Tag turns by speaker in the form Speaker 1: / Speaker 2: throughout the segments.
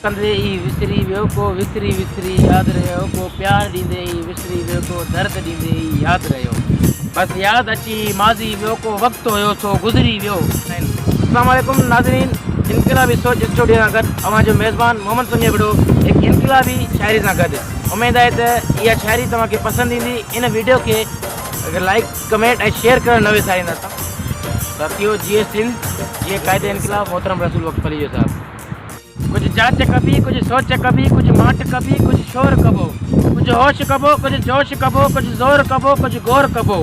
Speaker 1: कंदे ई विसरी वियो को विसरी विसरी याद रहियो को प्यार ॾींदे ई विसरी वियो को दर्द ॾींदे ई याद रहियो बस याद अची माज़ी वियो को वक़्तु हुयो सो गुज़री वियो। अस्सलाम वालेकुम नाज़रीन, इनकलाबी सोच स्टूडियो सां गॾु अवांजो मेज़बान मोहम्मद समीअ बड़ो हिकु इनकलाबी शाइरी सां गॾु। उमेद आहे त इहा शाइरी तव्हांखे पसंदि ईंदी। इन वीडियो खे अगर लाइक कमेंट ऐं शेयर करणु न विसारींदा साथियों। जीए सिंध जीए क़ाइदे इनकलाब मोहतरम रसूल वक्त फली जो साहब। कुछ जांच कबी कुछ सोच कबी कुछ माट कबी कुछ शोर कबो कुछ होश कबो कुछ जोश कबो कुछ ज़ोर कबो कुछ गौर कबो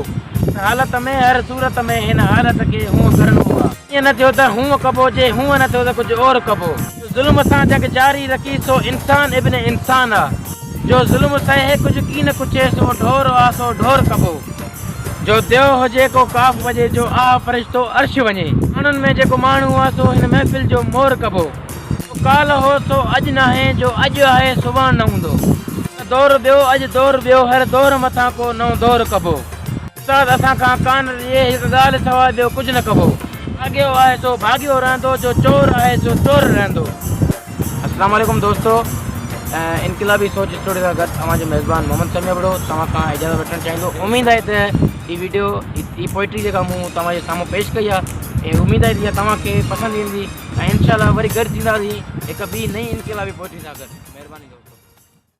Speaker 1: हालत में हर सूरत में हिन हालत के हूँ करणो आहे। ईअं न थियो त हूँ कबो जे हूँ न थियो त कुछ और कबो। ज़ुल्म सां जग जारी रखी सो इंसान इब्न इंसान आहे। जो ज़ुल्म सहे कुछ की न कुछ सो ढोर आ सो ढोर कबो। जो देव हुजे को काफ़ वजे जो आ फरिश्तो अर्श वञे। माण्हुनि में जेको माण्हू आहे सो हिन महफ़िल जो मोर कबो। काल हो सो अॼु न आहे जो अॼु आहे सुभाणे न हूंदो। दौर ॿियो अॼु दौर ॿियो हर दौर मथां को नओं दौर कबो। उस्ताद असां खां कान इहे हिकु ॻाल्हि सवाइ ॿियो कुझु न कबो। भाॻियो आहे सो भाॻियो रहंदो जो चोर आहे सो चोर रहंदो। अस्सलाम वालेकुम दोस्तों, इनकलाबी सोच स्टूडियो सां गॾु तव्हांजो मेज़बान मोहम्मद समीअ बड़ो तव्हां खां इजाज़त वठणु चाहींदो। उमेद आहे त हीअ वीडियो ही पोइट्री जेका मूं तव्हांजे साम्हूं पेश कई आहे ऐं उमेद आहे त इहा तव्हांखे पसंदि ईंदी ऐं इंशाअल्लाह वरी गॾु थींदासीं हिकु ॿी नई इनकलाबी पोइट्री सां गॾु। महिरबानी।